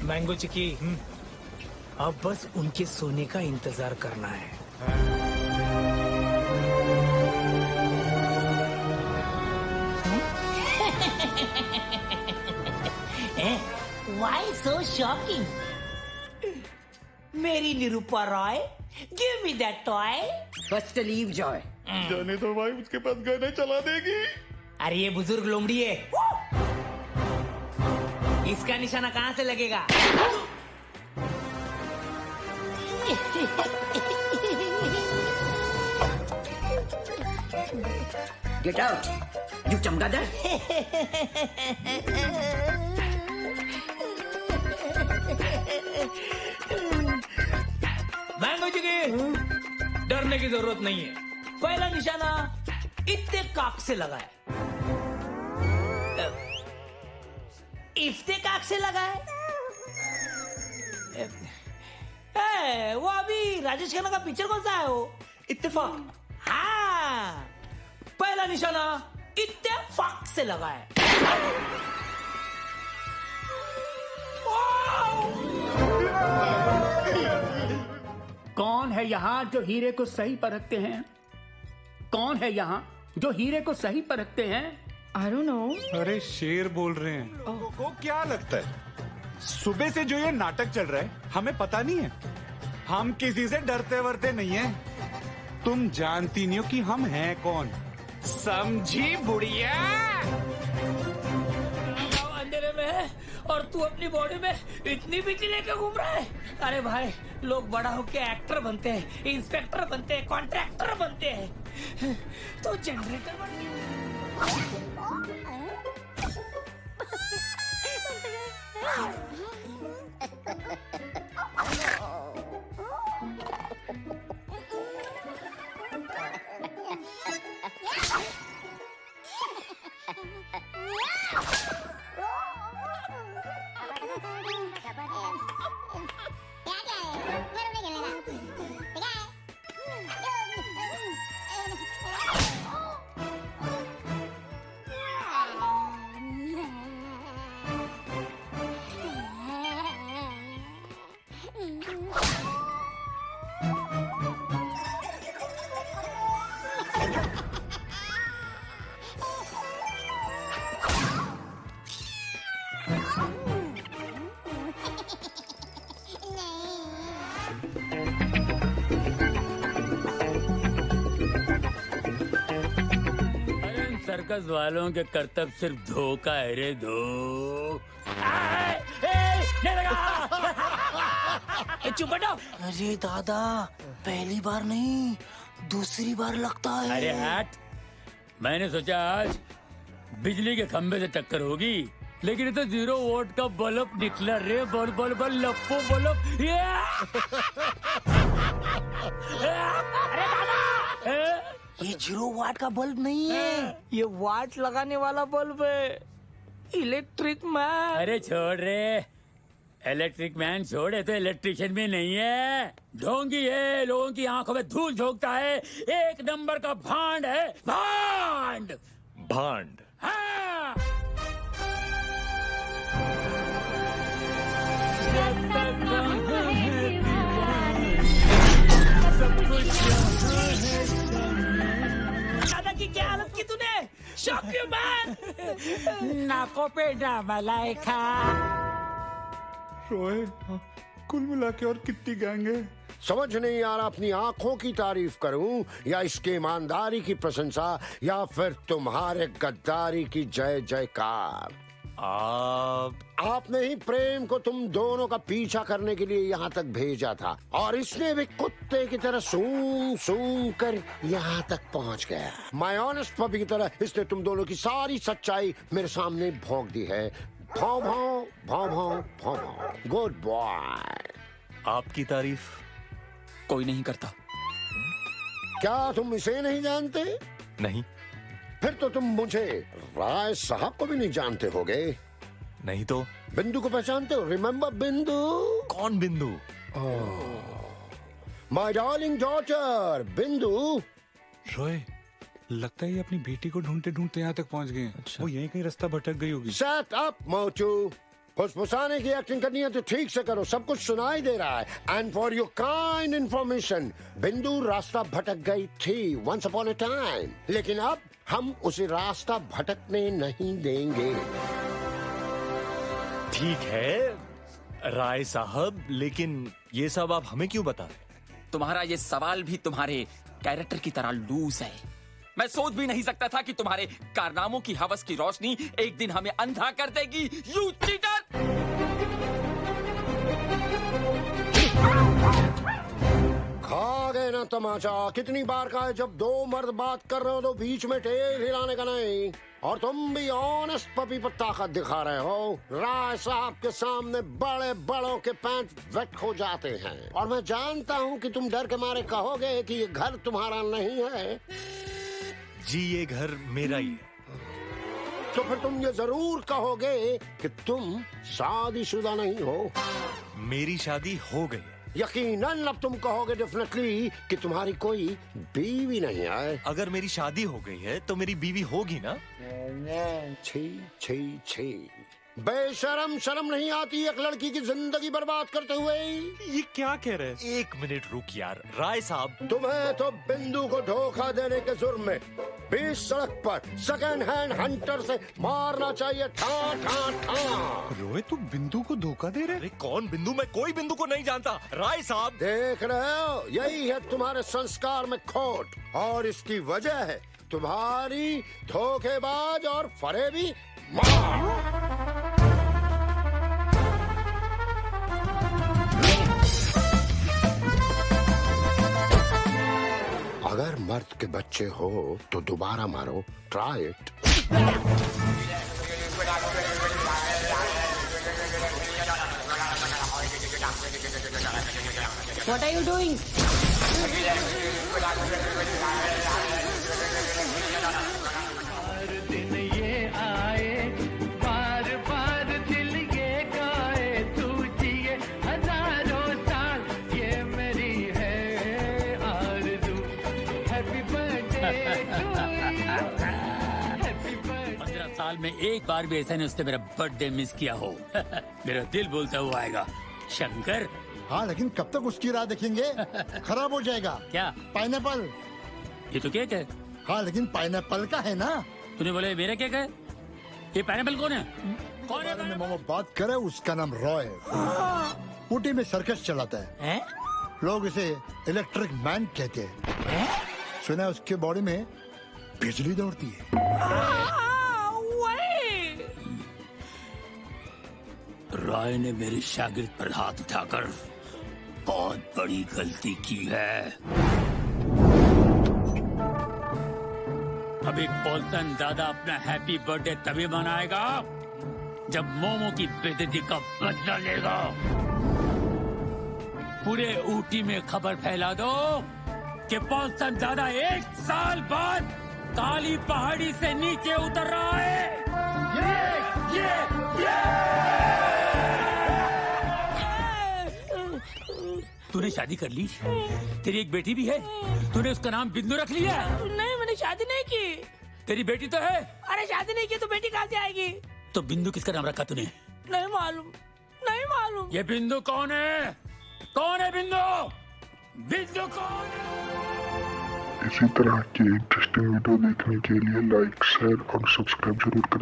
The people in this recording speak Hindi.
मैंगो चिकी, अब बस उनके सोने का इंतजार करना है। Why so shocking? मेरी Nirupa Roy, give me that toy. First leave Joy. जाने तो भाई, उसके पास गाने चला देगी। अरे ये बुजुर्ग लोमड़ी है, इसका निशाना कहाँ से लगेगा? Get out, you चमगादड़। मैंगो चिकी, डरने की जरूरत नहीं है। पहला निशाना इत्तेकाक से लगा है, इफ्तेकाक से लगा है। वो अभी राजेश खन्ना का पिक्चर कौन सा है वो? इत्तेफाक। हाँ, पहला निशाना इत्तेफाक से लगा है। कौन है यहाँ जो हीरे को सही परखते हैं? कौन है यहाँ जो हीरे को सही परखते हैं? I don't know. अरे शेर बोल रहे हैं। को क्या लगता है सुबह से जो ये नाटक चल रहा है हमें पता नहीं है? हम किसी से डरते वरते नहीं है। तुम जानती नहीं हो कि हम हैं कौन, समझी बुढ़िया? अंधेरे में है और तू अपनी बॉडी में इतनी बिजली लेके घूम रहा है। अरे भाई, लोग बड़ा होके एक्टर बनते हैं, इंस्पेक्टर बनते हैं, कॉन्ट्रैक्टर बनते हैं, तो जनरेटर बन सर्कस वालों के कर्तव्य सिर्फ धोखा है रे, धो। चुप बैठो। अरे दादा, पहली बार नहीं, दूसरी बार लगता है। अरे हट, मैंने सोचा आज बिजली के खंभे से टक्कर होगी, लेकिन ये तो 0 वोल्ट का बल्ब निकला रे। बल बल बल लप्पो बल्ब। अरे दादा, ये 0 वाट का बल्ब नहीं है, ये वाट लगाने वाला बल्ब है, इलेक्ट्रिक मैन। अरे छोड़ रे, इलेक्ट्रिक मैन छोड़े तो इलेक्ट्रिशियन भी नहीं है, ढोंगी है, लोगों की आंखों में धूल झोंकता है, 1 नंबर का भांड है, भांड। भांड? हाँ। दादा की क्या हालत की तूने? Shock you man. नाकों पे मलाइका। रोए, कुल मिला के और कितनी गैंग है? समझ नहीं आ रहा अपनी आंखों की तारीफ करूं या इसके ईमानदारी की प्रशंसा या फिर तुम्हारे गद्दारी की जय जयकार। आपने ही प्रेम को तुम दोनों का पीछा करने के लिए यहाँ तक भेजा था और इसने भी कुत्ते की तरह सूंघ सूंघ कर यहाँ तक पहुँच गया। माय ऑनेस्ट पपी की तरह इसने तुम दोनों की सारी सच्चाई मेरे सामने भोंक दी है। भाव भाव भाव भाव भाव भाव। Good boy. आपकी तारीफ कोई नहीं करता। क्या तुम इसे नहीं जानते? नहीं। फिर तो तुम मुझे राय साहब को भी नहीं जानते होगे। नहीं तो? बिंदु को पहचानते हो? रिमेम्बर बिंदु? कौन बिंदु? माय डार्लिंग डॉटर बिंदु। रोए, लगता है ये अपनी बेटी को ढूंढते ढूंढते यहाँ तक पहुँच गए हैं। अच्छा। वो यहीं कहीं रास्ता भटक गई होगी। Shut up मोचू। फुसफुसाने की एक्टिंग करनी है तो ठीक से करो, सब कुछ सुनाई दे रहा है। And for your kind information, बिंदु रास्ता भटक गई थी वंस अपॉन अ टाइम, लेकिन अब हम उसे रास्ता भटकने नहीं देंगे। ठीक है राय साहब, लेकिन ये सब आप हमें क्यों बता रहे? तुम्हारा ये सवाल भी तुम्हारे कैरेक्टर की तरह लूज है। मैं सोच भी नहीं सकता था कि तुम्हारे कारनामों की हवस की रोशनी एक दिन हमें अंधा कर देगी। You cheater! खा गए ना तमाचा। कितनी बार का है, जब दो मर्द बात कर रहे हो तो बीच में टेल हिलाने का नहीं। और तुम भी ऑनेस्ट पपी पर ताकत दिखा रहे हो। राय साहब के सामने बड़े बड़ों के पैंट वेट हो जाते हैं। और मैं जानता हूँ कि तुम डर के मारे कहोगे कि ये घर तुम्हारा नहीं है। जी ये घर मेरा ही है। तो फिर तुम ये जरूर कहोगे कि तुम शादीशुदा नहीं हो। मेरी शादी हो गई है। यकीनन अब तुम कहोगे डेफिनेटली कि तुम्हारी कोई बीवी नहीं है। अगर मेरी शादी हो गई है तो मेरी बीवी होगी ना? छी छी छी, बेशरम शर्म नहीं आती एक लड़की की जिंदगी बर्बाद करते हुए। ये क्या कह रहे हैं? एक मिनट रुक यार राय साहब। तुम्हें तो बिंदु को धोखा देने के जुर्म में 20 सड़क पर सेकंड हैंड हंटर से मारना चाहिए। ठा ठा ठा। रोहित तू बिंदु को धोखा दे रहे? अरे कौन बिंदु? मैं कोई बिंदु को नहीं जानता। राय साहब देख रहे हो, यही है तुम्हारे संस्कार में खोट, और इसकी वजह है तुम्हारी धोखेबाज और फरेबी माँ। अगर मर्द के बच्चे हो तो दोबारा मारो। Try it. What are you doing? साल में एक बार भी ऐसा नहीं उसने मेरा बर्थडे मिस किया हो। मेरा दिल बोलता हुआ आएगा शंकर। हाँ लेकिन कब तक उसकी राह देखेंगे? खराब हो जाएगा। क्या? पाइनएप्पल। ये तो केक है। हाँ लेकिन पाइनएप्पल का है ना। तूने बोले मेरा केक है? ये पाइनएप्पल कौन है? कौन है? में मामा बात करे, उसका नाम रॉय है। ऊटी में सर्कस चलाता है। लोग इसे इलेक्ट्रिक मैन कहते हैं। सुना है उसके बॉडी में बिजली दौड़ती है। रॉय ने मेरे शागिर्द पर हाथ उठाकर बहुत बड़ी गलती की है। अभी पॉल्टन दादा अपना हैप्पी बर्थडे तभी मनाएगा जब मोमो की बेइज्जती का बदला लेगा। पूरे ऊटी में खबर फैला दो कि पॉल्टन दादा 1 साल बाद काली पहाड़ी से नीचे उतर रहा है। तूने शादी कर ली? तेरी एक बेटी भी है? तूने उसका नाम बिंदु रख लिया? नहीं, मैंने शादी नहीं की। तेरी बेटी तो है? अरे शादी नहीं की तो बेटी कहाँ से आएगी? तो बिंदु किसका नाम रखा तूने? नहीं मालूम, नहीं मालूम। ये बिंदु कौन है? कौन है बिंदु? बिंदु कौन है? इसी तरह की इंटरेस्टिंग वीडियो देखने के लिए लाइक, शेयर और सब्सक्राइब जरूर करें।